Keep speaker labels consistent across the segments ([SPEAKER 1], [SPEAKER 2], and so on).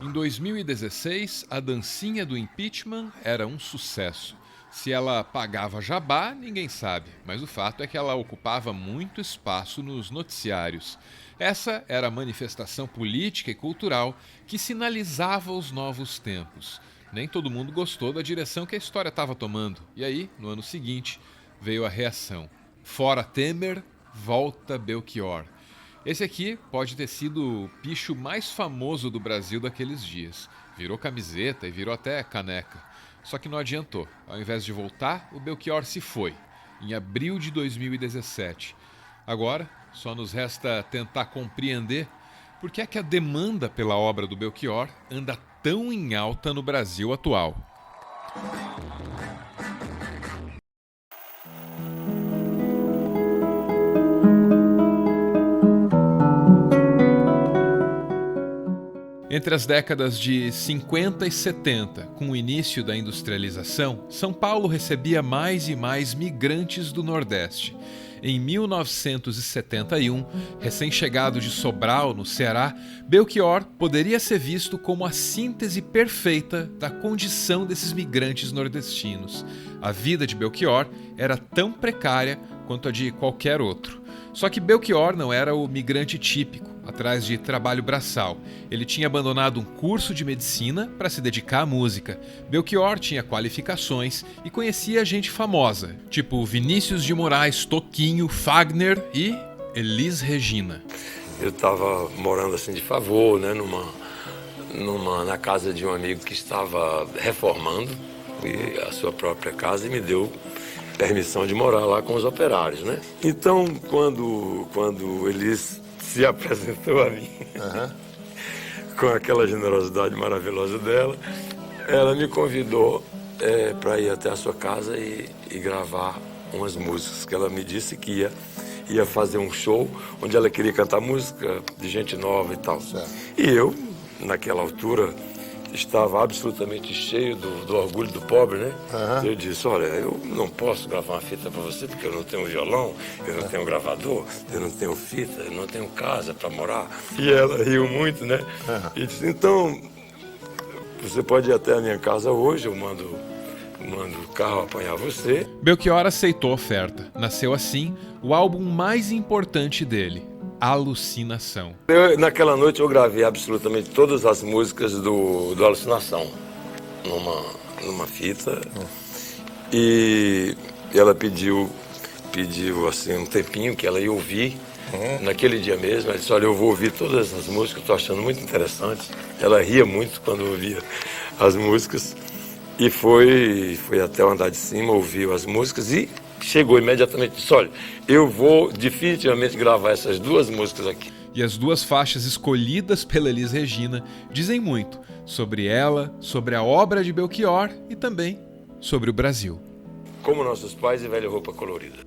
[SPEAKER 1] Em 2016, a dancinha do impeachment era um sucesso. Se ela pagava jabá, ninguém sabe, mas o fato é que ela ocupava muito espaço nos noticiários. Essa era a manifestação política e cultural que sinalizava os novos tempos. Nem todo mundo gostou da direção que a história estava tomando. E aí, no ano seguinte, veio a reação. Fora Temer, volta Belchior. Esse aqui pode ter sido o picho mais famoso do Brasil daqueles dias. Virou camiseta e virou até caneca. Só que não adiantou. Ao invés de voltar, o Belchior se foi, em abril de 2017. Agora, só nos resta tentar compreender por que é que a demanda pela obra do Belchior anda tão em alta no Brasil atual. Entre as décadas de 50 e 70, com o início da industrialização, São Paulo recebia mais e mais migrantes do Nordeste. Em 1971, recém-chegado de Sobral, no Ceará, Belchior poderia ser visto como a síntese perfeita da condição desses migrantes nordestinos. A vida de Belchior era tão precária quanto a de qualquer outro. Só que Belchior não era o migrante típico, atrás de trabalho braçal. Ele tinha abandonado um curso de medicina para se dedicar à música. Belchior tinha qualificações e conhecia gente famosa, tipo Vinícius de Moraes, Toquinho, Fagner e Elis Regina.
[SPEAKER 2] Eu estava morando assim de favor, né, na casa de um amigo que estava reformando a sua própria casa e me deu permissão de morar lá com os operários, né? Então, quando Elis se apresentou a mim, com aquela generosidade maravilhosa dela, ela me convidou para ir até a sua casa e gravar umas músicas, que ela me disse que ia fazer um show onde ela queria cantar música de gente nova e tal. Certo. E eu, naquela altura, estava absolutamente cheio do orgulho do pobre, né? Eu disse, olha, eu não posso gravar uma fita para você porque eu não tenho violão, eu não tenho gravador, eu não tenho fita, eu não tenho casa para morar. E ela riu muito, né? E disse, então, você pode ir até a minha casa hoje, eu mando o carro apanhar você.
[SPEAKER 1] Belchior aceitou a oferta. Nasceu assim o álbum mais importante dele, Alucinação.
[SPEAKER 2] Naquela noite eu gravei absolutamente todas as músicas do Alucinação numa fita e ela pediu assim um tempinho que ela ia ouvir naquele dia mesmo. Ela disse, olha, eu vou ouvir todas as músicas, estou achando muito interessante. Ela ria muito quando ouvia as músicas e foi até o andar de cima, ouviu as músicas e chegou imediatamente e disse, olha, eu vou definitivamente gravar essas duas músicas aqui.
[SPEAKER 1] E as duas faixas escolhidas pela Elis Regina dizem muito sobre ela, sobre a obra de Belchior e também sobre o Brasil.
[SPEAKER 2] Como nossos pais e velha roupa colorida.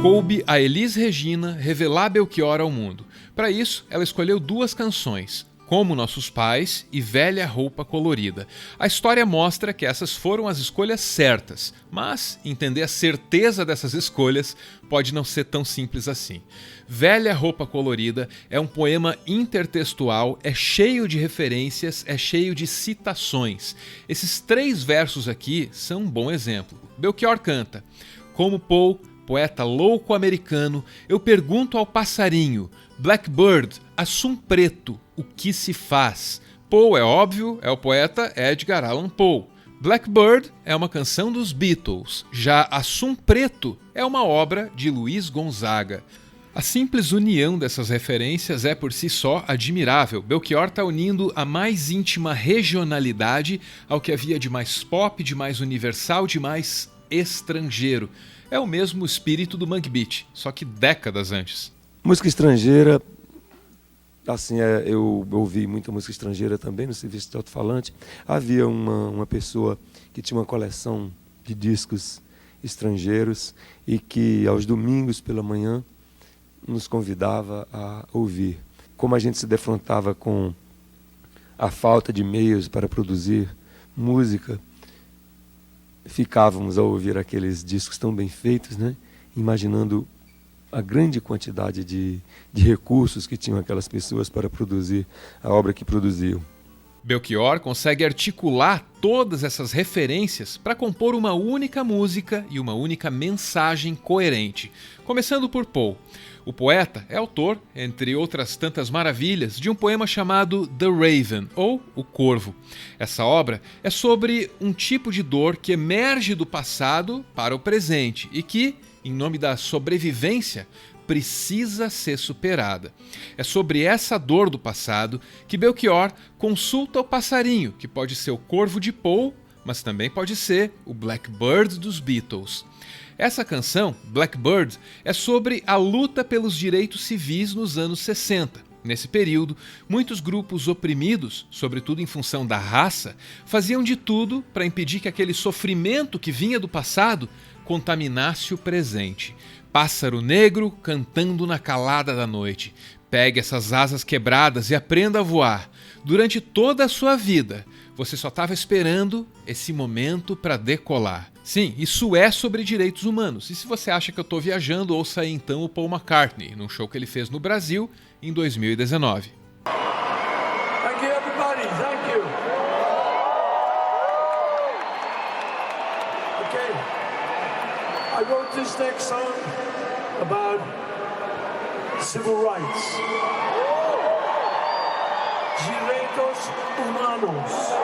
[SPEAKER 1] Coube a Elis Regina revelar Belchior ao mundo. Para isso, ela escolheu duas canções, Como Nossos Pais e Velha Roupa Colorida. A história mostra que essas foram as escolhas certas, mas entender a certeza dessas escolhas pode não ser tão simples assim. Velha Roupa Colorida é um poema intertextual, é cheio de referências, é cheio de citações. Esses 3 versos aqui são um bom exemplo. Belchior canta, como Paul, poeta louco americano, eu pergunto ao passarinho, Blackbird, assum preto, o que se faz? Poe, é óbvio, é o poeta Edgar Allan Poe. Blackbird é uma canção dos Beatles, já Assum Preto é uma obra de Luiz Gonzaga. A simples união dessas referências é por si só admirável. Belchior está unindo a mais íntima regionalidade ao que havia de mais pop, de mais universal, de mais estrangeiro. É o mesmo espírito do Mangue Beat, só que décadas antes.
[SPEAKER 2] Música estrangeira, assim, eu ouvi muita música estrangeira também no serviço de alto-falante. Havia uma pessoa que tinha uma coleção de discos estrangeiros e que aos domingos pela manhã nos convidava a ouvir.
[SPEAKER 3] como a gente se defrontava com a falta de meios para produzir música, ficávamos a ouvir aqueles discos tão bem feitos, né? Imaginando a grande quantidade de recursos que tinham aquelas pessoas para produzir a obra que produziam.
[SPEAKER 1] Belchior consegue articular todas essas referências para compor uma única música e uma única mensagem coerente. Começando por Poe. O poeta é autor, entre outras tantas maravilhas, de um poema chamado The Raven, ou O Corvo. Essa obra é sobre um tipo de dor que emerge do passado para o presente e que, em nome da sobrevivência, precisa ser superada. É sobre essa dor do passado que Belchior consulta o passarinho, que pode ser o corvo de Poe, mas também pode ser o Blackbird dos Beatles. Essa canção, Blackbird, é sobre a luta pelos direitos civis nos anos 60. Nesse período, muitos grupos oprimidos, sobretudo em função da raça, faziam de tudo para impedir que aquele sofrimento que vinha do passado contaminasse o presente. Pássaro negro cantando na calada da noite. Pegue essas asas quebradas e aprenda a voar. Durante toda a sua vida, você só estava esperando esse momento para decolar. Sim, isso é sobre direitos humanos. E se você acha que eu estou viajando, ouça aí então o Paul McCartney, num show que ele fez no Brasil em 2019.
[SPEAKER 4] Thank you, everybody. Thank you. Okay. I wrote this next song about civil rights. Direitos humanos.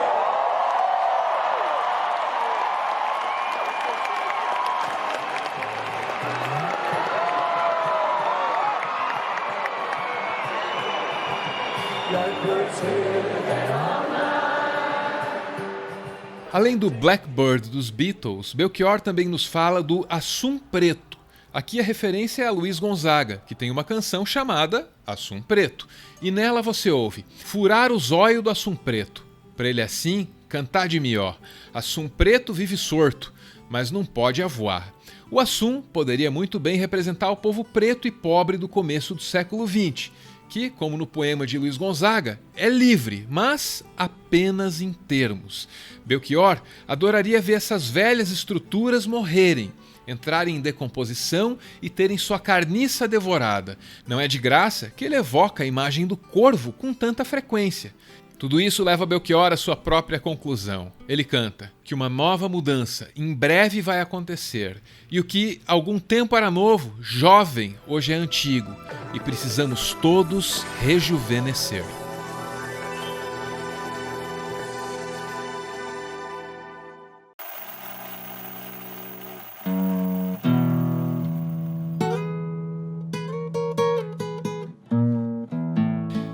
[SPEAKER 1] Além do Blackbird dos Beatles, Belchior também nos fala do Assum Preto. Aqui a referência é a Luiz Gonzaga, que tem uma canção chamada Assum Preto. E nela você ouve furar o zóio do Assum Preto, pra ele assim cantar de mió. Assum Preto vive sorto, mas não pode avoar. O Assum poderia muito bem representar o povo preto e pobre do começo do século XX, que, como no poema de Luiz Gonzaga, é livre, mas apenas em termos. Belchior adoraria ver essas velhas estruturas morrerem, entrarem em decomposição e terem sua carniça devorada. Não é de graça que ele evoca a imagem do corvo com tanta frequência. Tudo isso leva Belchior à sua própria conclusão. Ele canta que uma nova mudança em breve vai acontecer e o que algum tempo era novo, jovem, hoje é antigo e precisamos todos rejuvenescer.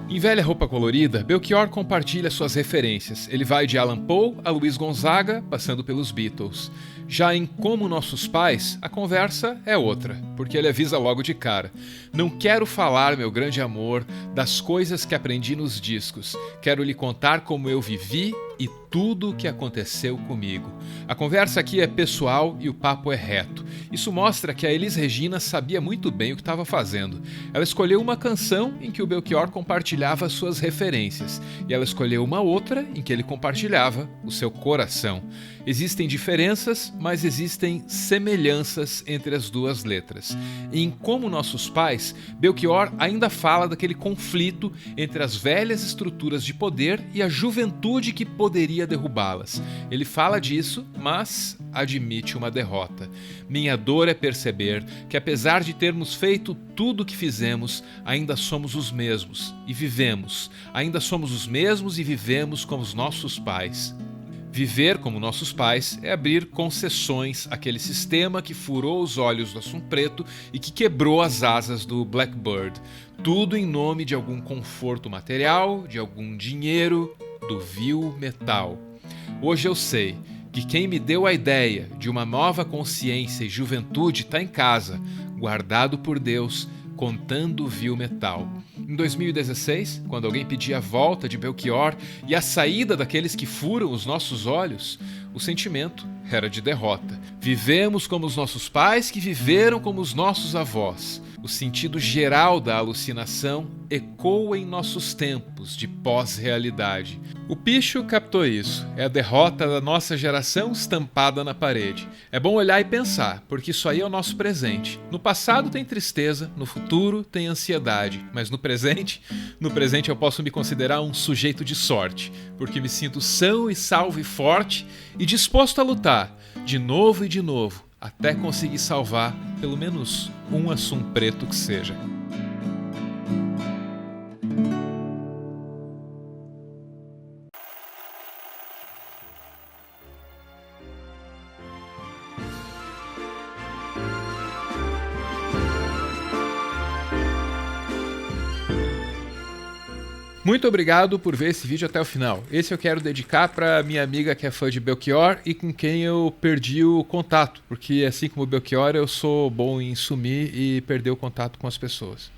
[SPEAKER 1] Em Velha Roupa Colorida, Belchior compartilha suas referências. Ele vai de Alan Poe a Luiz Gonzaga, passando pelos Beatles. Já em Como Nossos Pais, a conversa é outra, porque ele avisa logo de cara. Não quero falar, meu grande amor, das coisas que aprendi nos discos. Quero lhe contar como eu vivi e tudo o que aconteceu comigo. A conversa aqui é pessoal e o papo é reto. Isso mostra que a Elis Regina sabia muito bem o que estava fazendo. Ela escolheu uma canção em que o Belchior compartilhava suas referências, e ela escolheu uma outra em que ele compartilhava o seu coração. Existem diferenças, mas existem semelhanças entre as duas letras. E em Como Nossos Pais, Belchior ainda fala daquele conflito entre as velhas estruturas de poder e a juventude que poderia derrubá-las. Ele fala disso, mas admite uma derrota. Minha dor é perceber que, apesar de termos feito tudo o que fizemos, ainda somos os mesmos e vivemos. Ainda somos os mesmos e vivemos como os nossos pais. Viver como nossos pais é abrir concessões àquele sistema que furou os olhos do Assum Preto e que quebrou as asas do Blackbird. Tudo em nome de algum conforto material, de algum dinheiro, do vil metal. Hoje eu sei que quem me deu a ideia de uma nova consciência e juventude está em casa, guardado por Deus, contando o vil metal. Em 2016, quando alguém pedia a volta de Belchior e a saída daqueles que furam os nossos olhos, o sentimento era de derrota. Vivemos como os nossos pais que viveram como os nossos avós. O sentido geral da alucinação ecoa em nossos tempos de pós-realidade. O Picho captou isso. É a derrota da nossa geração estampada na parede. É bom olhar e pensar, porque isso aí é o nosso presente. No passado tem tristeza, no futuro tem ansiedade, mas no presente eu posso me considerar um sujeito de sorte, porque me sinto são e salvo e forte e disposto a lutar, de novo e de novo, até conseguir salvar pelo menos um Assum Preto que seja. Muito obrigado por ver esse vídeo até o final. Esse eu quero dedicar para minha amiga que é fã de Belchior e com quem eu perdi o contato, porque assim como o Belchior eu sou bom em sumir e perder o contato com as pessoas.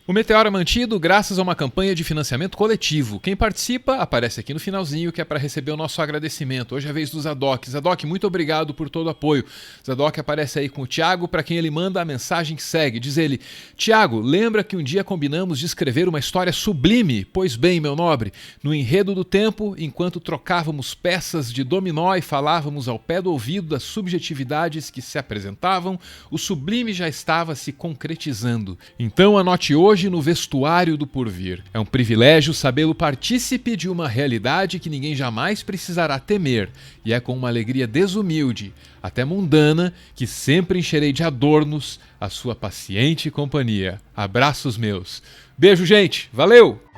[SPEAKER 1] O Meteoro é mantido graças a uma campanha de financiamento coletivo. Quem participa aparece aqui no finalzinho, que é para receber o nosso agradecimento. Hoje é a vez do Zadok. Zadok, muito obrigado por todo o apoio. Zadok aparece aí com o Thiago, para quem ele manda a mensagem que segue. Diz ele: Thiago, lembra que um dia combinamos de escrever uma história sublime? Pois bem, meu nobre, no enredo do tempo, enquanto trocávamos peças de dominó e falávamos ao pé do ouvido das subjetividades que se apresentavam, o sublime já estava se concretizando. Então anote hoje no vestuário do porvir. É um privilégio sabê-lo partícipe de uma realidade que ninguém jamais precisará temer, e é com uma alegria desumilde, até mundana, que sempre encherei de adornos a sua paciente companhia. Abraços meus. Beijo, gente. Valeu!